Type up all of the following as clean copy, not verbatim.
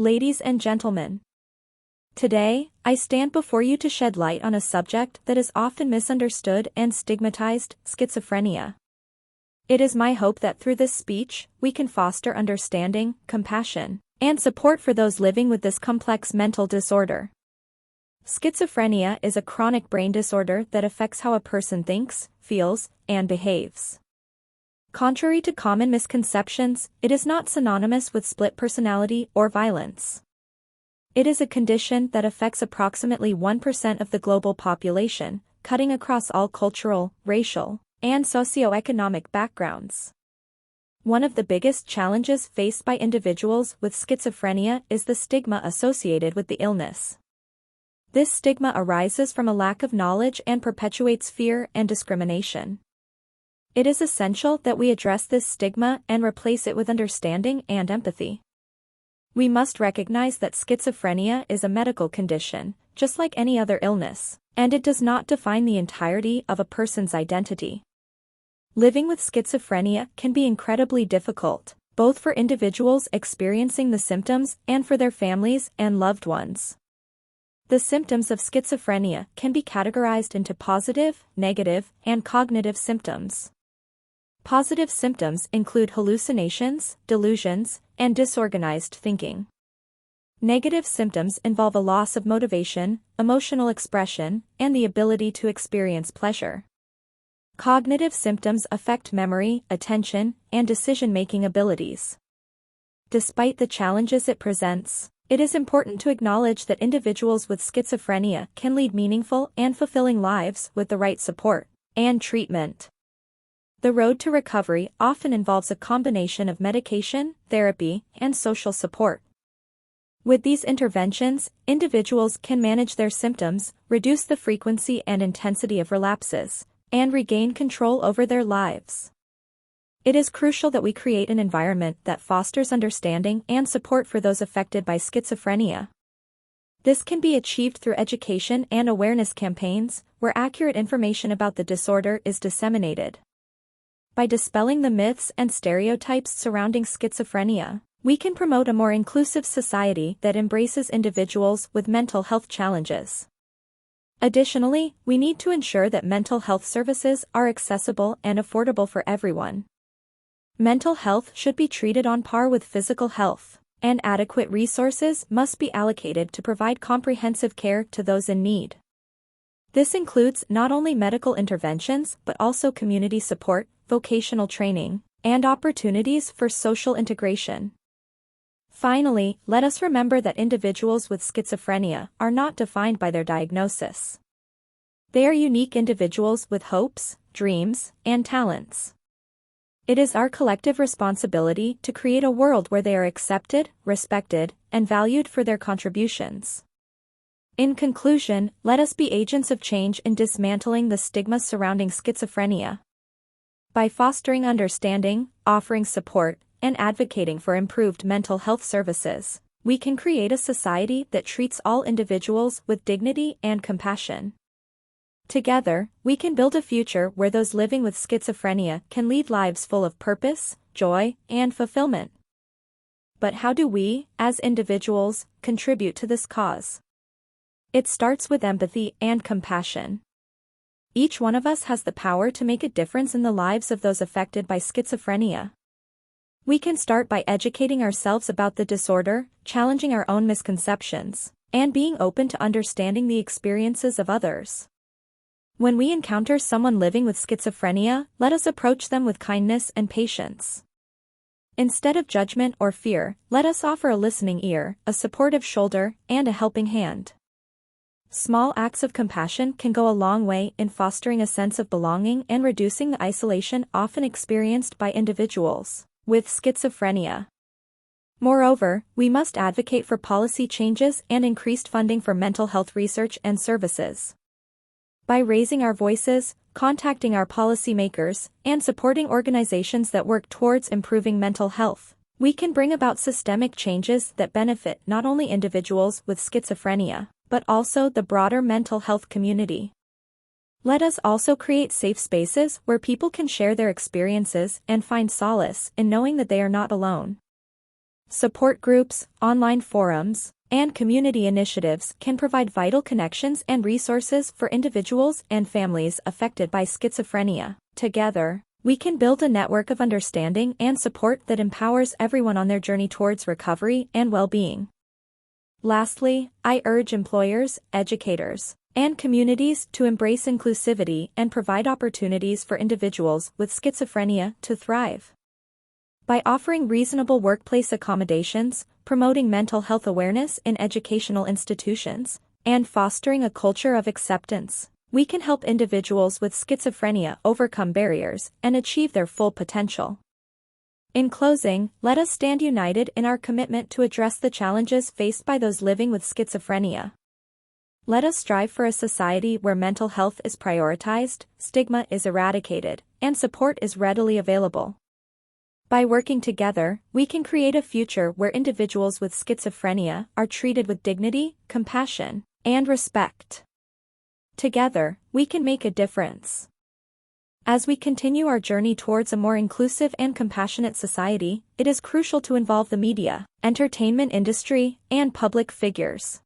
Ladies and gentlemen, today, I stand before you to shed light on a subject that is often misunderstood and stigmatized: schizophrenia. It is my hope that through this speech, we can foster understanding, compassion, and support for those living with this complex mental disorder. Schizophrenia is a chronic brain disorder that affects how a person thinks, feels, and behaves. Contrary to common misconceptions, it is not synonymous with split personality or violence. It is a condition that affects approximately 1% of the global population, cutting across all cultural, racial, and socioeconomic backgrounds. One of the biggest challenges faced by individuals with schizophrenia is the stigma associated with the illness. This stigma arises from a lack of knowledge and perpetuates fear and discrimination. It is essential that we address this stigma and replace it with understanding and empathy. We must recognize that schizophrenia is a medical condition, just like any other illness, and it does not define the entirety of a person's identity. Living with schizophrenia can be incredibly difficult, both for individuals experiencing the symptoms and for their families and loved ones. The symptoms of schizophrenia can be categorized into positive, negative, and cognitive symptoms. Positive symptoms include hallucinations, delusions, and disorganized thinking. Negative symptoms involve a loss of motivation, emotional expression, and the ability to experience pleasure. Cognitive symptoms affect memory, attention, and decision-making abilities. Despite the challenges it presents, it is important to acknowledge that individuals with schizophrenia can lead meaningful and fulfilling lives with the right support and treatment. The road to recovery often involves a combination of medication, therapy, and social support. With these interventions, individuals can manage their symptoms, reduce the frequency and intensity of relapses, and regain control over their lives. It is crucial that we create an environment that fosters understanding and support for those affected by schizophrenia. This can be achieved through education and awareness campaigns, where accurate information about the disorder is disseminated. By dispelling the myths and stereotypes surrounding schizophrenia, we can promote a more inclusive society that embraces individuals with mental health challenges. Additionally, we need to ensure that mental health services are accessible and affordable for everyone. Mental health should be treated on par with physical health, and adequate resources must be allocated to provide comprehensive care to those in need. This includes not only medical interventions but also community support, vocational training, and opportunities for social integration. Finally, let us remember that individuals with schizophrenia are not defined by their diagnosis. They are unique individuals with hopes, dreams, and talents. It is our collective responsibility to create a world where they are accepted, respected, and valued for their contributions. In conclusion, let us be agents of change in dismantling the stigma surrounding schizophrenia. By fostering understanding, offering support, and advocating for improved mental health services, we can create a society that treats all individuals with dignity and compassion. Together, we can build a future where those living with schizophrenia can lead lives full of purpose, joy, and fulfillment. But how do we, as individuals, contribute to this cause? It starts with empathy and compassion. Each one of us has the power to make a difference in the lives of those affected by schizophrenia. We can start by educating ourselves about the disorder, challenging our own misconceptions, and being open to understanding the experiences of others. When we encounter someone living with schizophrenia, let us approach them with kindness and patience. Instead of judgment or fear, let us offer a listening ear, a supportive shoulder, and a helping hand. Small acts of compassion can go a long way in fostering a sense of belonging and reducing the isolation often experienced by individuals with schizophrenia. Moreover, we must advocate for policy changes and increased funding for mental health research and services. By raising our voices, contacting our policymakers, and supporting organizations that work towards improving mental health, we can bring about systemic changes that benefit not only individuals with schizophrenia, but also the broader mental health community. Let us also create safe spaces where people can share their experiences and find solace in knowing that they are not alone. Support groups, online forums, and community initiatives can provide vital connections and resources for individuals and families affected by schizophrenia. Together, we can build a network of understanding and support that empowers everyone on their journey towards recovery and well-being. Lastly, I urge employers, educators, and communities to embrace inclusivity and provide opportunities for individuals with schizophrenia to thrive. By offering reasonable workplace accommodations, promoting mental health awareness in educational institutions, and fostering a culture of acceptance, we can help individuals with schizophrenia overcome barriers and achieve their full potential. In closing, let us stand united in our commitment to address the challenges faced by those living with schizophrenia. Let us strive for a society where mental health is prioritized, stigma is eradicated, and support is readily available. By working together, we can create a future where individuals with schizophrenia are treated with dignity, compassion, and respect. Together, we can make a difference. As we continue our journey towards a more inclusive and compassionate society, it is crucial to involve the media, entertainment industry, and public figures.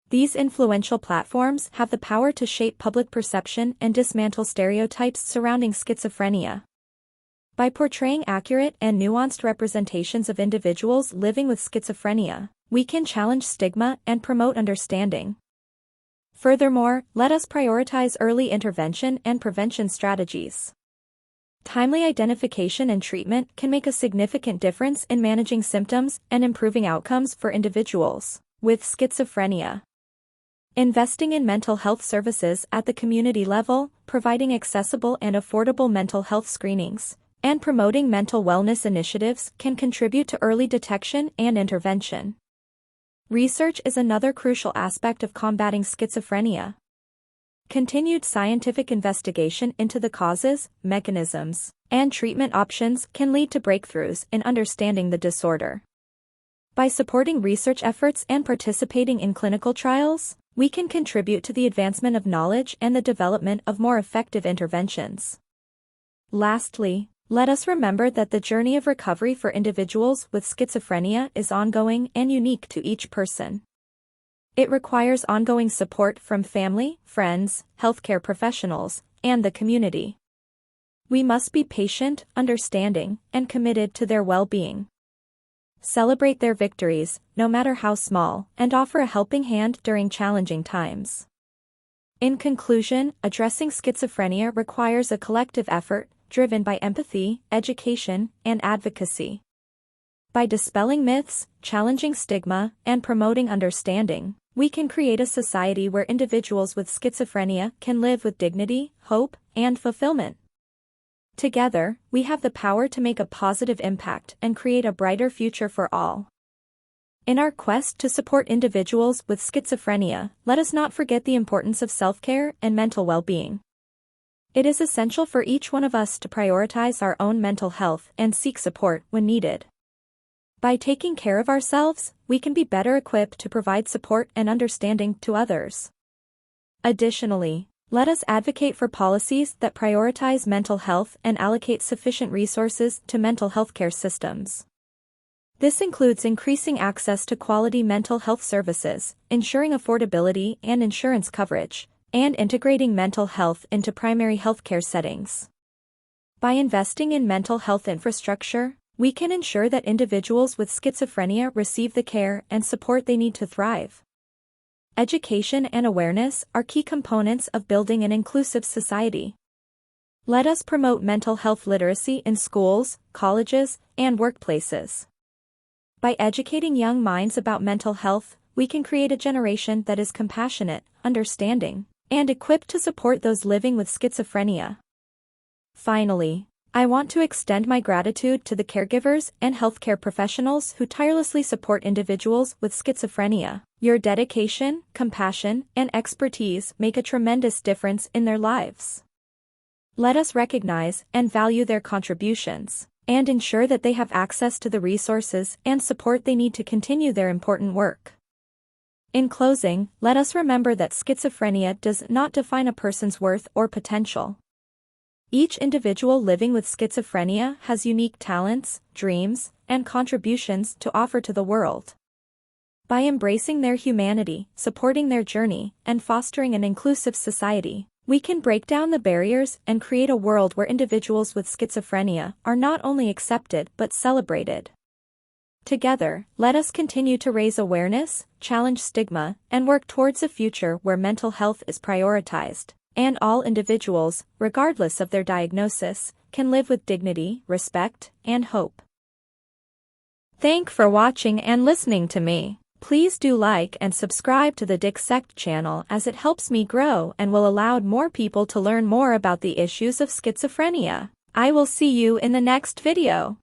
These influential platforms have the power to shape public perception and dismantle stereotypes surrounding schizophrenia. By portraying accurate and nuanced representations of individuals living with schizophrenia, we can challenge stigma and promote understanding. Furthermore, let us prioritize early intervention and prevention strategies. Timely identification and treatment can make a significant difference in managing symptoms and improving outcomes for individuals with schizophrenia. Investing in mental health services at the community level, providing accessible and affordable mental health screenings, and promoting mental wellness initiatives can contribute to early detection and intervention. Research is another crucial aspect of combating schizophrenia. Continued scientific investigation into the causes, mechanisms, and treatment options can lead to breakthroughs in understanding the disorder. By supporting research efforts and participating in clinical trials, we can contribute to the advancement of knowledge and the development of more effective interventions. Lastly, let us remember that the journey of recovery for individuals with schizophrenia is ongoing and unique to each person. It requires ongoing support from family, friends, healthcare professionals, and the community. We must be patient, understanding, and committed to their well-being. Celebrate their victories, no matter how small, and offer a helping hand during challenging times. In conclusion, addressing schizophrenia requires a collective effort, driven by empathy, education, and advocacy. By dispelling myths, challenging stigma, and promoting understanding, we can create a society where individuals with schizophrenia can live with dignity, hope, and fulfillment. Together, we have the power to make a positive impact and create a brighter future for all. In our quest to support individuals with schizophrenia, let us not forget the importance of self-care and mental well-being. It is essential for each one of us to prioritize our own mental health and seek support when needed. By taking care of ourselves, we can be better equipped to provide support and understanding to others. Additionally, let us advocate for policies that prioritize mental health and allocate sufficient resources to mental health care systems. This includes increasing access to quality mental health services, ensuring affordability and insurance coverage, and integrating mental health into primary healthcare settings. By investing in mental health infrastructure, we can ensure that individuals with schizophrenia receive the care and support they need to thrive. Education and awareness are key components of building an inclusive society. Let us promote mental health literacy in schools, colleges, and workplaces. By educating young minds about mental health, we can create a generation that is compassionate, understanding, and equipped to support those living with schizophrenia. Finally, I want to extend my gratitude to the caregivers and healthcare professionals who tirelessly support individuals with schizophrenia. Your dedication, compassion, and expertise make a tremendous difference in their lives. Let us recognize and value their contributions, and ensure that they have access to the resources and support they need to continue their important work. In closing, let us remember that schizophrenia does not define a person's worth or potential. Each individual living with schizophrenia has unique talents, dreams, and contributions to offer to the world. By embracing their humanity, supporting their journey, and fostering an inclusive society, we can break down the barriers and create a world where individuals with schizophrenia are not only accepted but celebrated. Together, let us continue to raise awareness, challenge stigma, and work towards a future where mental health is prioritized, and all individuals, regardless of their diagnosis, can live with dignity, respect, and hope. Thanks for watching and listening to me. Please do like and subscribe to the Decsect channel as it helps me grow and will allow more people to learn more about the issues of schizophrenia. I will see you in the next video.